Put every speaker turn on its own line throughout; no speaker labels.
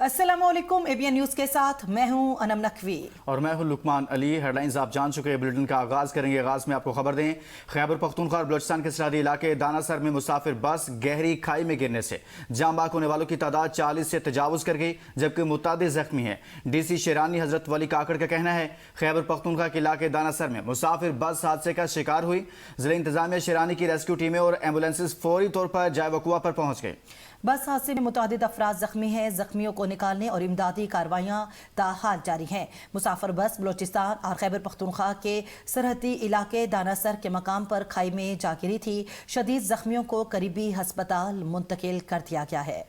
अस्सलामुअलैकुम, ABN news के साथ मैं हूं अनम नकवी
और मैं हूं लुकमान अली। हेडलाइंस आप जान चुके हैं। बुलेटिन का आगाज करेंगे। आगाज में आपको खबर दें, खैबर पख्तूनख्वा और बलोचिस्तान के सरहदी इलाके दानासर में मुसाफिर बस गहरी खाई में गिरने से जाँ बाक होने वालों की तादाद 40 से तजावुज कर गई, जबकि मुतादिद जख्मी हैं। डीसी शेरानी हजरत वली काकड़ का कहना है खैबर पख्तूनख्वा के इलाके दानासर में मुसाफिर बस हादसे का शिकार हुई। जिला इंतजामिया शेरानी की रेस्क्यू टीमें और एम्बुलेंसेज फौरी तौर पर जाए वकुआ पर पहुंच गए।
बस हादसे में मुतादिद अफराद जख्मी हैं। जख्मियों को निकालने और इमदादी कार्रवाइयाँ ताहाल जारी हैं। मुसाफिर बस बलोचिस्तान और खैबर पख्तूनख्वा के सरहदी इलाके दानासर के मकाम पर खाई में जा गिरी थी। शदीद जख्मियों को करीबी हस्पताल मुंतकिल कर दिया गया है।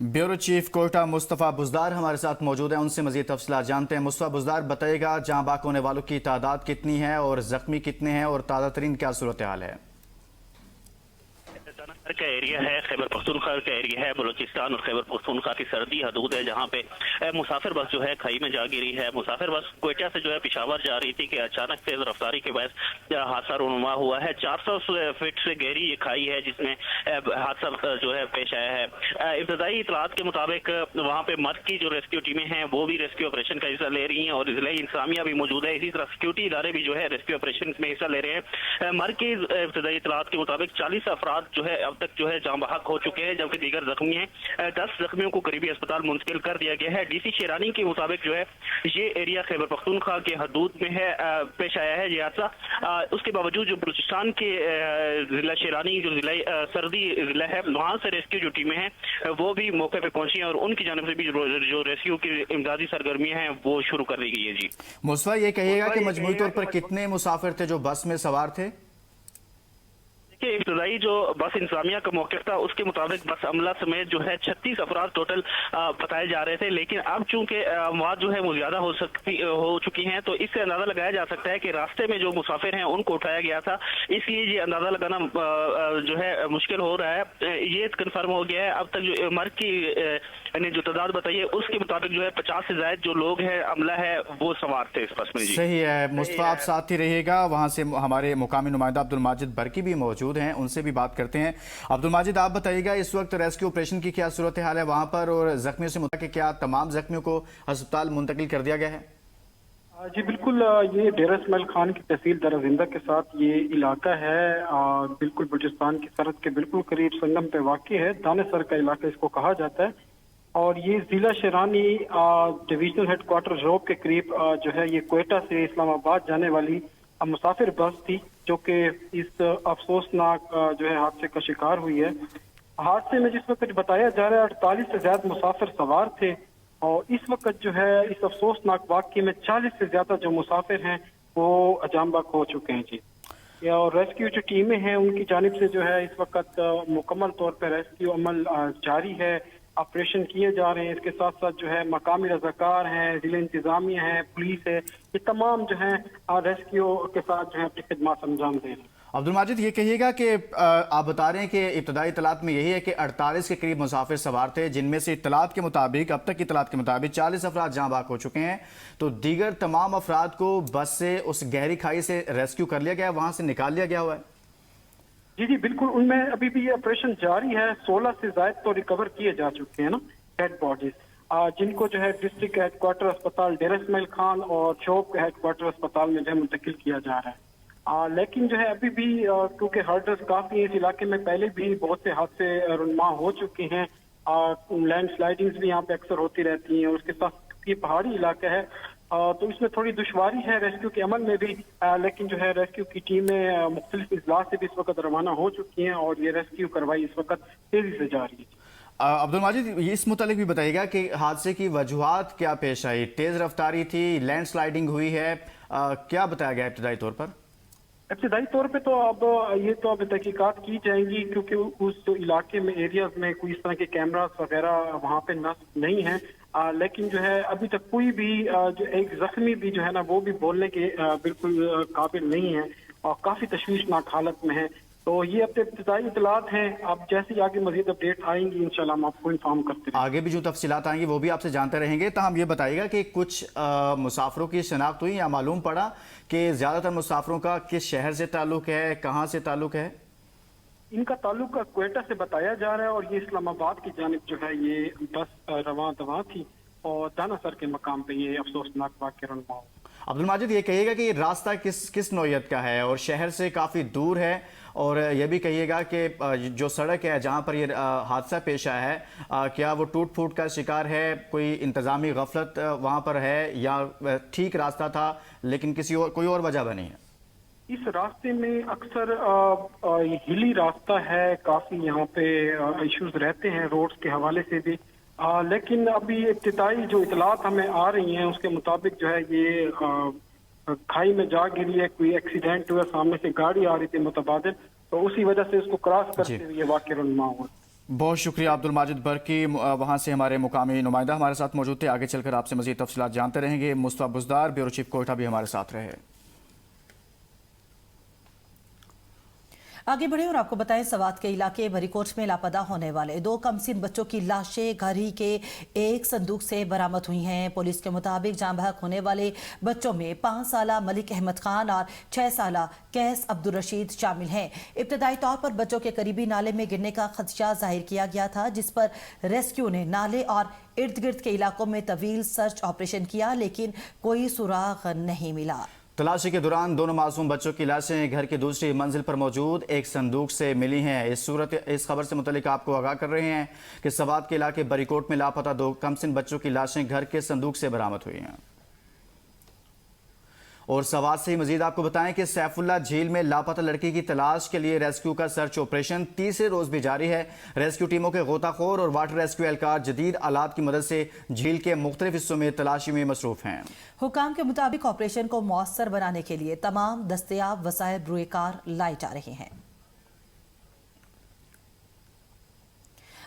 ब्यूरो चीफ कोयटा मुस्तफ़ा बुज़दार हमारे साथ मौजूद हैं, उनसे मज़ीद तफसीलात जानते हैं। मुस्तफ़ा बुज़दार, बताइएगा जाँ बाक होने वालों की तादाद कितनी है और ज़ख्मी कितने हैं और ताज़ा तरीन क्या सूरत हाल है?
का एरिया है, खैबर पख्तूनख्वा का एरिया है, बलोचिस्तान और खैबर पख्तूनख्वा की सरहदी हदूद है, जहाँ पे मुसाफिर बस जो है खाई में जा गिरी है। मुसाफिर बस कोयटा से जो है पेशावर जा रही थी कि अचानक तेज रफ्तारी के बाद हादसा रूनुमा हुआ है। 400 फीट से गहरी ये खाई है जिसमें हादसा जो है पेश आया है। इब्तदाई इतलात के मुताबिक वहाँ पे मर्द की जो रेस्क्यू टीमें हैं वो भी रेस्क्यू ऑपरेशन का हिस्सा ले रही हैं और जिला इंतजामिया भी मौजूद है। इसी तरह सिक्योरिटी इदारे भी जो है रेस्क्यू ऑपरेशन में हिस्सा ले रहे हैं। मर्द की इब्तदाई इतलात के मुताबिक 40 अफराद जो है अब तक जो है जाँ बहक हो चुके हैं, जबकि दीगर जख्मी हैं। 10 जख्मियों को करीबी अस्पताल मुंतकिल कर दिया गया है। डीसी शेरानी के मुताबिक जो है ये एरिया खैबर पख्तूनख्वा के हदूद में है, पेश आया है ये हादसा। उसके बावजूद जो बलूचिस्तान के जिला शेरानी जो जिला सर्दी जिला है वहाँ से रेस्क्यू जो टीमें हैं वो भी मौके पर पहुंची हैं और उनकी जानिब से भी जो रेस्क्यू की इमदादी सरगर्मियां हैं वो शुरू कर दी गई है। जी
मुस्तफा, ये कहिएगा कि मजमूई तौर पर कितने मुसाफिर थे जो बस में सवार थे?
इब्तदाई जो बस इंतजामिया का मौक़िफ़ था उसके मुताबिक बस अमला समेत जो है 36 अफराद टोटल बताए जा रहे थे, लेकिन अब चूंकि अमवात जो है वो ज्यादा हो चुकी हैं तो इससे अंदाजा लगाया जा सकता है कि रास्ते में जो मुसाफिर हैं उनको उठाया गया था, इसलिए ये अंदाजा लगाना जो है मुश्किल हो रहा है। ये कन्फर्म हो गया है अब तक जो मर्द की ने जो तादाद बताई है उसके मुताबिक जो है 50 से ज्यादा जो लोग हैं अमला है वो सवार थे इस बस में। जी
सही है मुस्तफा, आप साथ ही रहिएगा। वहाँ से हमारे मुकामी नुमाइंदा अब्दुल माजिद बरकी भी मौजूद हैं, उनसे भी बात करते हैं। अब्दुल माजिद, आप बताइएगा इस वक्त रेस्क्यू ऑपरेशन की क्या सूरत हाल है वहाँ पर और जख्मियों से मुताबिक क्या तमाम जख्मियों को अस्पताल मुंतकिल कर दिया गया है?
जी बिल्कुल, ये डेरा इस्माइल खान की तहसील दराजिंदा के साथ ये इलाका है, बिल्कुल बलूचिस्तान की सरहद के बिल्कुल करीब संगम पे वाक़ई है। दानेसर का इलाका इसको कहा जाता है और ये जिला शेरानी डिवीजनल हेडक्वार्टर रोब के करीब जो है ये कोयटा से इस्लामाबाद जाने वाली मुसाफिर बस थी जो कि इस अफसोसनाक जो है हादसे का शिकार हुई है। हादसे में जिस वक्त बताया जा रहा है 48 से ज्यादा मुसाफिर सवार थे और इस वक्त जो है इस अफसोसनाक वाक़ये में 40 से ज्यादा जो मुसाफिर हैं वो जाँ बहक हो चुके हैं। जी और रेस्क्यू जो टीमें हैं उनकी जानिब से जो है इस वक्त मुकम्मल तौर पर रेस्क्यू अमल जारी है, ऑपरेशन किए जा रहे हैं। इसके साथ साथ जो है मकामी रज़ाकार हैं, जिला इंतजामिया है, पुलिस है, ये तमाम जो है रेस्क्यू के साथ जो है अपनी खिदमत अंजाम दे रहे हैं।
अब्दुल माजिद, ये कहिएगा कि आप बता रहे हैं कि इब्तदाई इतलात में यही है कि 48 के करीब मुसाफिर सवार थे, जिनमें से इतलात के मुताबिक अब तक की इतलात के मुताबिक 40 अफराद जाँ बहक हो चुके हैं, तो दीगर तमाम अफराद को बस से उस गहरी खाई से रेस्क्यू कर लिया गया, वहां से निकाल लिया गया हुआ है?
जी बिल्कुल, उनमें अभी भी ये ऑपरेशन जारी है। 16 से ज्यादा तो रिकवर किए जा चुके हैं ना डेड बॉडीज, जिनको जो है डिस्ट्रिक्ट हेडक्वार्टर अस्पताल डेरा इस्माइल खान और चौक के हेडक्वार्टर अस्पताल में जो है मुंतकिल किया जा रहा है। लेकिन जो है अभी भी क्योंकि हर्डर्स काफी इस इलाके में पहले भी बहुत से हादसे रुनमा हो चुके हैं, लैंड स्लाइडिंग्स भी यहाँ पे अक्सर होती रहती हैं और उसके साथ ये पहाड़ी इलाका है तो इसमें थोड़ी दुश्वारी है रेस्क्यू के अमल में भी, लेकिन जो है रेस्क्यू की टीमें मुख्तलिफ इजला से भी इस वक्त रवाना हो चुकी हैं और ये रेस्क्यू कार्रवाई इस वक्त तेजी से जारी है।
अब्दुल माजिद, इस मुतालिक भी बताइएगा कि हादसे की वजूहात क्या पेश आई? तेज रफ्तारी थी, लैंड स्लाइडिंग हुई है, क्या बताया गया इब्तदाई तौर पर?
इब्तदाई तौर पे तो अब ये तो अब तहकीकात की जाएंगी क्योंकि उस इलाके में एरियाज में कोई इस तरह के कैमरास वगैरह वहाँ पे नस्ब नहीं है, लेकिन जो है अभी तक कोई भी जो एक जख्मी भी जो है ना वो भी बोलने के बिल्कुल काबिल नहीं है और काफी तशवीशनाक हालत में है। तो ये अब इब्तिदाई इतलात हैं, अब जैसे आगे मजीद अपडेट आएंगी इंशाल्लाह हम आपको इन्फॉर्म करते हैं।
आगे भी जो तफसीलात आएंगी वो भी आपसे जानते रहेंगे। तो हम ये बताइएगा कि कुछ मुसाफिरों की शनाख्त हुई या मालूम पड़ा कि ज्यादातर मुसाफिरों का किस शहर से ताल्लुक है, कहाँ से ताल्लुक है?
ان کا تعلق کوئٹہ سے بتایا جا رہا ہے اور یہ اسلام آباد کی جانب جو ہے یہ بس رواں تھی اور دانا سر کے مقام پہ یہ افسوسناک واقعہ رونما ہوا۔
عبد الماجد، یہ کہیے گا کہ یہ راستہ کس نوعیت کا ہے اور شہر سے کافی دور ہے، اور یہ بھی کہیے گا کہ جو سڑک ہے جہاں پر یہ حادثہ پیش آیا ہے کیا وہ ٹوٹ پھوٹ کا شکار ہے، کوئی انتظامی غفلت وہاں پر ہے، یا ٹھیک راستہ تھا لیکن کوئی اور وجہ بنی ہے؟
اس راستے میں اکثر ہلی راستہ ہے، کافی یہاں پہ ایشوز رہتے ہیں روڈز کے حوالے سے بھی، لیکن ابھی ابتدائی جو اطلاعات ہمیں آ رہی ہیں اس کے مطابق جو ہے یہ کھائی میں جا گری ہے، کوئی ایکسیڈنٹ ہوا، سامنے سے گاڑی آ رہی تھی متبادل، تو اسی وجہ سے اس کو کراس کرتے ہوئے یہ واقعہ رونما ہوا۔
بہت شکریہ عبد الماجد برقی، وہاں سے ہمارے مقامی نمائندہ ہمارے ساتھ موجود تھے۔ آگے چل کر آپ سے مزید تفصیلات جانتے رہیں گے۔ مصطفیٰ بزدار، بیورو چیف کوئٹہ بھی ہمارے ساتھ رہے۔
آگے بڑھیں اور آپ کو بتائیں، سوات کے علاقے بریکوٹ میں لاپتہ ہونے والے 2 کمسن بچوں کی لاشیں گھر ہی کے ایک صندوق سے برآمد ہوئی ہیں۔ پولیس کے مطابق جاں بحق ہونے والے بچوں میں 5 سالہ ملک احمد خان اور 6 سالہ قیس عبدالرشید شامل ہیں۔ ابتدائی طور پر بچوں کے قریبی نالے میں گرنے کا خدشہ ظاہر کیا گیا تھا، جس پر ریسکیو نے نالے اور ارد گرد کے علاقوں میں طویل سرچ آپریشن کیا، لیکن کوئی سراغ نہیں ملا۔
تلاشی کے دوران دونوں معصوم بچوں کی لاشیں گھر کی دوسری منزل پر موجود ایک صندوق سے ملی ہیں۔ اس خبر سے متعلق آپ کو آگاہ کر رہے ہیں کہ سوات کے علاقے بریکوٹ میں لاپتہ 2 کمسن بچوں کی لاشیں گھر کے صندوق سے برآمد ہوئی ہیں۔ اور سوات سے ہی مزید آپ کو بتائیں کہ سیف اللہ جھیل میں لاپتہ لڑکی کی تلاش کے لیے ریسکیو کا سرچ آپریشن تیسرے روز بھی جاری ہے۔ ریسکیو ٹیموں کے غوطہ خور اور واٹر ریسکیو اہلکار جدید آلات کی مدد سے جھیل کے مختلف حصوں میں تلاشی میں مصروف ہیں۔
حکام کے مطابق آپریشن کو مؤثر بنانے کے لیے تمام دستیاب وسائل روئے کار لائے جا رہے ہیں۔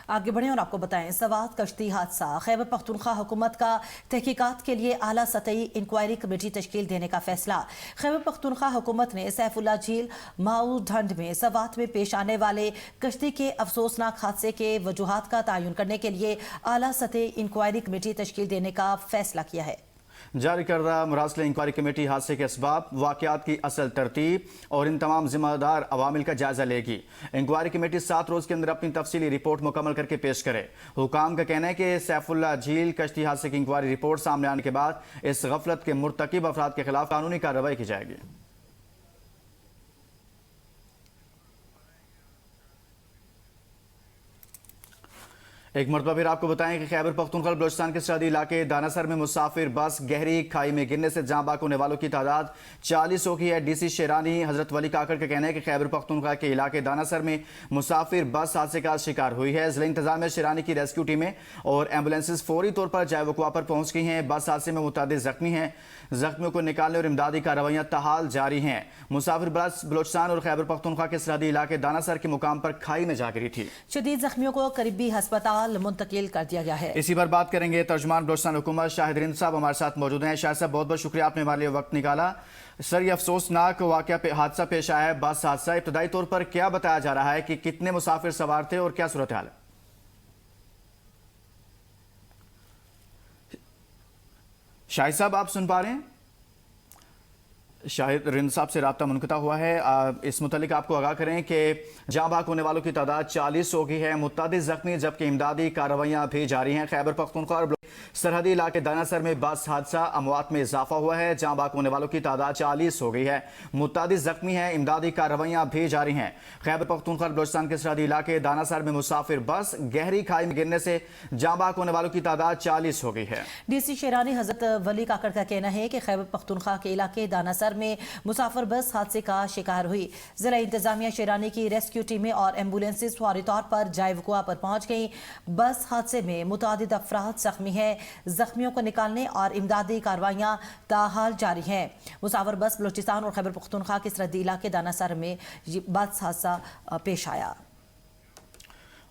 آگے بڑھیں اور آپ کو بتائیں، سوات کشتی حادثہ، خیبر پختونخوا حکومت کا تحقیقات کے لیے اعلیٰ سطحی انکوائری کمیٹی تشکیل دینے کا فیصلہ۔ خیبر پختونخوا حکومت نے سیف اللہ جھیل ماؤ ڈھنڈ میں سوات میں پیش آنے والے کشتی کے افسوسناک حادثے کے وجوہات کا تعین کرنے کے لیے اعلیٰ سطحی انکوائری کمیٹی تشکیل دینے کا فیصلہ کیا ہے۔
جاری کردہ مراسلہ انکوائری کمیٹی حادثے کے اسباب، واقعات کی اصل ترتیب اور ان تمام ذمہ دار عوامل کا جائزہ لے گی۔ انکوائری کمیٹی 7 روز کے اندر اپنی تفصیلی رپورٹ مکمل کر کے پیش کرے۔ حکام کا کہنا ہے کہ سیف اللہ جھیل کشتی حادثے کی انکوائری رپورٹ سامنے آنے کے بعد اس غفلت کے مرتکب افراد کے خلاف قانونی کارروائی کی جائے گی۔ ایک مرتبہ پھر آپ کو بتائیں کہ خیبر پختونخوا بلوچستان کے سرحدی علاقے دانا سر میں مسافر بس گہری کھائی میں گرنے سے جاں بحق ہونے والوں کی تعداد 40 ہو گئی ہے۔ ڈی سی شیرانی حضرت ولی کاکڑ کا کہنا ہے کہ خیبر پختونخوا کے علاقے دانا سر میں مسافر بس حادثے کا شکار ہوئی ہے۔ ضلع انتظامیہ شیرانی کی ریسکیو ٹیمیں اور ایمبولینسز فوری طور پر جائے وقوع پر پہنچ گئی ہیں۔ بس حادثے میں متعدد زخمی ہیں، زخمیوں کو نکالنے اور امدادی کارروائیاں تاحال جاری ہیں۔ مسافر بس بلوچستان اور خیبر پختونخوا کے سرحدی علاقے دانا سر کے مقام پر کھائی میں جا گری تھی۔
شدید زخمیوں کو قریبی ہسپتال منتقل کر دیا گیا ہے۔
اسی پر بات کریں گے، ترجمان بلوچستان حکومت شاہد رند صاحب ہمارے ساتھ موجود ہیں۔ شاہد صاحب، بہت بہت شکریہ، آپ نے ہمارے لیے وقت نکالا۔ سر، یہ افسوسناک حادثہ پیش آیا ہے، بس حادثہ، ابتدائی طور پر کیا بتایا جا رہا ہے کہ کتنے مسافر سوار تھے اور کیا صورتحال ہے؟ شاہد صاحب، آپ سن پا رہے ہیں؟ شاہد رند صاحب سے رابطہ منقطع ہوا ہے۔ اس متعلق آپ کو آگاہ کریں کہ جاں بحق ہونے والوں کی تعداد 40 ہو گئی ہے، متعدد زخمی جبکہ امدادی کارروائیاں بھی جاری ہیں۔ خیبر پختونخوا اور سرحدی علاقے دانا سر میں بس حادثہ، اموات میں اضافہ ہوا ہے، جاں بحق ہونے والوں کی تعداد 40 ہو گئی ہے، متعدد زخمی ہیں، امدادی کارروائیاں بھی جاری ہیں۔ خیبر پختونخوا اور بلوچستان کے سرحدی علاقے دانا سر میں مسافر بس گہری کھائی میں گرنے سے جاں بحق ہونے والوں کی تعداد 40 ہو گئی ہے۔
ڈی سی شیرانی حضرت ولی کاکڑ کا کہنا ہے کہ خیبر پختونخوا کے علاقے دانا سر میں مسافر بس حادثے کا شکار ہوئی۔ ضلع انتظامیہ شیرانی کی ریسکیو ٹیمیں اور ایمبولینسز فوری طور پر جائے وقوع پر پہنچ گئیں۔ بس حادثے میں متعدد افراد زخمی ہیں، زخمیوں کو نکالنے اور امدادی کارروائیاں تاحال جاری ہیں۔ مسافر بس بلوچستان اور خیبر پختونخوا کے سرحدی علاقے دانا سر میں بس حادثہ پیش آیا۔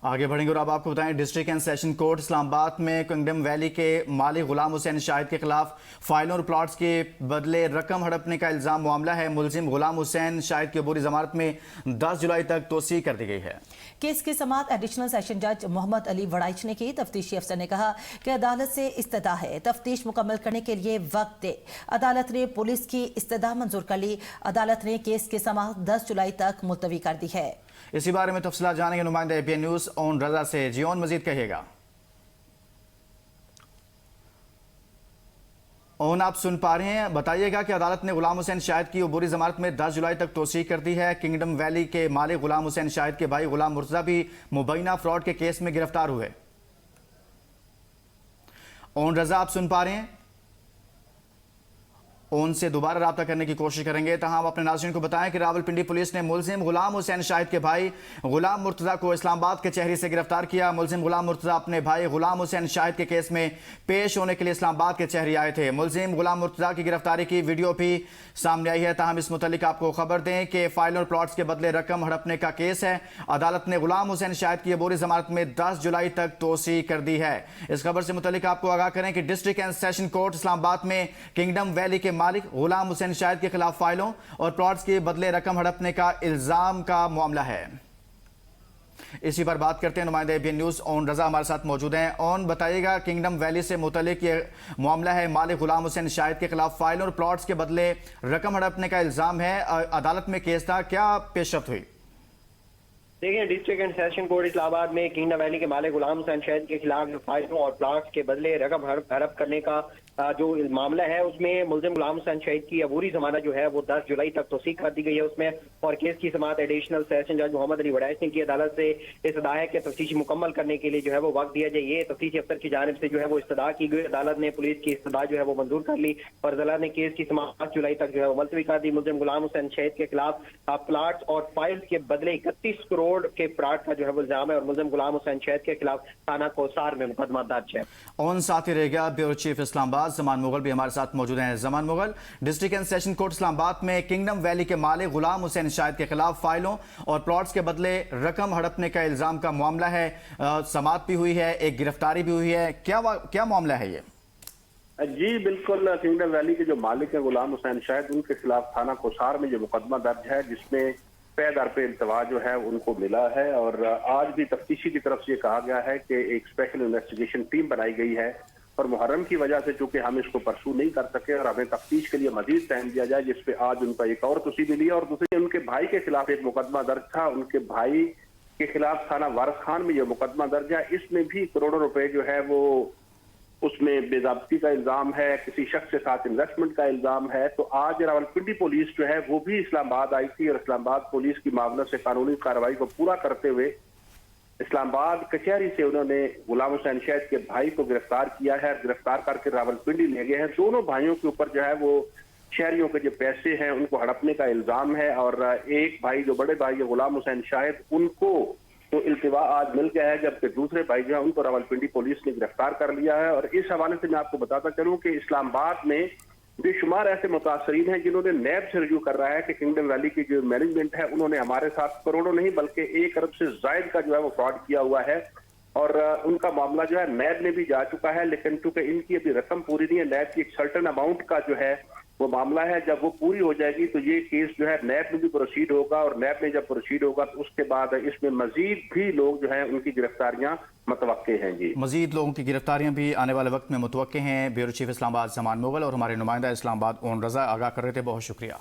آگے بڑھیں گے اور اب آپ کو بتائیں، ڈسٹرکٹ اینڈ سیشن کورٹ اسلام آباد میں کنگڈم ویلی کے مالک غلام حسین شاہد کے خلاف فائلوں اور پلاٹس کے بدلے رقم ہڑپنے کا الزام معاملہ ہے۔ ملزم غلام حسین شاہد کی عبوری ضمانت میں 10 جولائی تک توسیع کر دی گئی ہے۔
کیس کی سماعت ایڈیشنل سیشن جج محمد علی وڑائچ نے کی۔ تفتیشی افسر نے کہا کہ عدالت سے استدعا ہے، تفتیش مکمل کرنے کے لیے وقت دے۔ عدالت نے پولیس کی استدعا منظور کر لی۔ عدالت نے کیس کی سماعت 10 جولائی تک ملتوی کر دی ہے۔
इसी बारे में तफसीलात जानेंगे नुमाइंदा APN न्यूज़ ओन रजा से। जी ओन, मजीद कहिएगा। ओन, आप सुन पा रहे हैं, बताइएगा कि अदालत ने गुलाम हुसैन शाहिद की अबूरी जमानत में 10 जुलाई तक तोसीह कर दी है। किंगडम वैली के मालिक गुलाम हुसैन शाहिद के भाई गुलाम मुर्तजा भी मुबैना फ्रॉड के केस में गिरफ्तार हुए। ओन रजा, आप सुन पा रहे हैं? ओन से दोबारा राब्ता करने की कोशिश करेंगे। तहाँ हम अपने नाज़रीन को बताएं कि रावलपिंडी पुलिस ने मुलजिम गुलाम हुसैन शाहिद के भाई गुलाम मुर्तजा को इस्लामाबाद के चेहरी से गिरफ्तार किया। मुलजिम गुलाम मुर्तजा अपने भाई गुलाम हुसैन शाहिद के केस में पेश होने के लिए इस्लामाबाद के चेहरी आए थे। मुलजिम गुलाम मुर्तजा की गिरफ्तारी की वीडियो भी सामने आई है। तहम इस मुतालिक आपको खबर दें कि फाइल और प्लॉट्स के बदले रकम हड़पने का केस है। अदालत ने गुलाम हुसैन शाहिद की अबूरी जमानत में 10 जुलाई तक तोसीह कर दी है। इस खबर से मुतालिक आपको आगाह करें कि district and session court Islamabad में किंगडम वैली के मालिक गुलाम हुसैन शाहिद के खिलाफ फाइलों और प्लॉट्स के बदले रकम हड़पने का इल्जाम का मामला है। इसी पर बात करते हैं, नुमाइंदा APN न्यूज़ ओन रजा हमारे साथ मौजूद हैं। ओन, बताइएगा, किंगडम वैली से मुतल्लिक ये मामला है, मालिक गुलाम हुसैन शाहिद के खिलाफ फाइलों और प्लॉट्स के बदले रकम हड़पने का इल्जाम है। अदालत में केस था, क्या पेशरफ्त हुई?
देखिए, district and session court Islamabad में किंगडम वैली के मालिक गुलाम हुसैन शाहिद के खिलाफ जो फाइलों और प्लॉट्स के बदले रकम हड़प करने का जो मामला है, उसमें मुलजिम गुलाम हुसैन शाहिद की अबूरी जमानत जो है वो 10 जुलाई तक तोसीह कर दी गई है उसमें। और केस की समाअत एडिशनल सेशन जज मोहम्मद अली वड़ैच ने की। अदालत से इस्तदा है कि तफ्तीश मुकम्मल करने के लिए जो है वो वक्त दिया जाए। ये तफ्तीशी अफसर की जानिब से जो है वो इस्तदा की गई। अदालत ने पुलिस की इस्तदा जो है वो मंजूर कर ली और अदालत ने केस की समाअत 10 जुलाई तक जो है वो मुलतवी कर दी। मुलजिम गुलाम हुसैन शाहिद के खिलाफ प्लाट्स और फाइल्स के बदले 31 करोड़ के फ्रॉड का जो है वो इल्जाम है और मुलजिम गुलाम हुसैन शाहिद के खिलाफ थाना कोसार में मुकदमा दर्ज है।
ओन साथ ही रहेगा ब्यूरो चीफ इस्लामाबाद जमान मुगल भी हमारे साथ मौजूद हैं। Zaman Mughal, district and session court Islamabad में किंगडम वैली के मालिक गुलाम हुसैन शाहिद के खिलाफ फाइलों और प्लॉट्स के बदले रकम हड़पने का इल्जाम का मामला है। समाअत भी हुई है, एक गिरफ्तारी भी हुई है, क्या मामला है ये?
जी बिल्कुल, किंगडम वैली के जो मालिक है गुलाम हुसैन शाहिद, उनके खिलाफ थाना कोसार में जो मुकदमा दर्ज है, जिसमें पैदार पे इल्तवा जो है उनको मिला है। और आज भी तफ्तीशी की तरफ से ये कहा गया है कि एक स्पेशल इन्वेस्टिगेशन टीम बनाई गई है और मुहर्रम की वजह से चूंकि हम इसको परसू नहीं कर सके और हमें तफ्तीश के लिए मजीद टाइम दिया जाए, जिसपे आज उनका एक और तोसीह मिली है। और दूसरी, उनके भाई के खिलाफ एक मुकदमा दर्ज था। उनके भाई के खिलाफ थाना वारस खान में यह मुकदमा दर्ज है। इसमें भी करोड़ों रुपए जो है वो उसमें बेज़ाब्ती का इल्जाम है, किसी शख्स के साथ इन्वेस्टमेंट का इल्जाम है। तो आज रावलपिंडी पुलिस जो है वो भी इस्लामाबाद आई थी और इस्लामाबाद पुलिस की मामले से कानूनी कार्रवाई को पूरा करते हुए इस्लामाबाद कचहरी से उन्होंने गुलाम हुसैन शाहिद के भाई को गिरफ्तार किया है। गिरफ्तार करके रावलपिंडी ले गए हैं। दोनों भाइयों के ऊपर जो है वो शहरियों के जो पैसे हैं उनको हड़पने का इल्जाम है। और एक भाई जो बड़े भाई है गुलाम हुसैन शाहिद, उनको तो इल्तिवा आज मिल गया है, जबकि दूसरे भाई जो है उनको रावलपिंडी पुलिस ने गिरफ्तार कर लिया है। और इस हवाले से मैं आपको बताता चलूं कि इस्लामाबाद में बेशुमार ऐसे मुतासरीन हैं जिन्होंने नैब से रजू कर रहा है कि किंगडम वैली की जो मैनेजमेंट है उन्होंने हमारे साथ करोड़ों नहीं बल्कि 1 अरब से जायद का जो है वो फ्रॉड किया हुआ है। और उनका मामला जो है नैब में भी जा चुका है, लेकिन चूंकि इनकी अभी रकम पूरी नहीं है, नैब की एक सर्टन अमाउंट का जो है वो मामला है, जब वो पूरी हो जाएगी तो ये केस जो है नैब में भी प्रोसीड होगा। और नैब में जब प्रोसीड होगा तो उसके बाद इसमें मजीद भी लोग जो है उनकी गिरफ्तारियां मुतवक्के हैं। जी,
मजीद लोगों की गिरफ्तारियां भी आने वाले वक्त में मुतवक्के हैं। ब्यूरो चीफ इस्लामाबाद जमान मुगल और हमारे नुमाइंदा इस्लामाबाद ओन रजा आगाह कर रहे थे। बहुत शुक्रिया।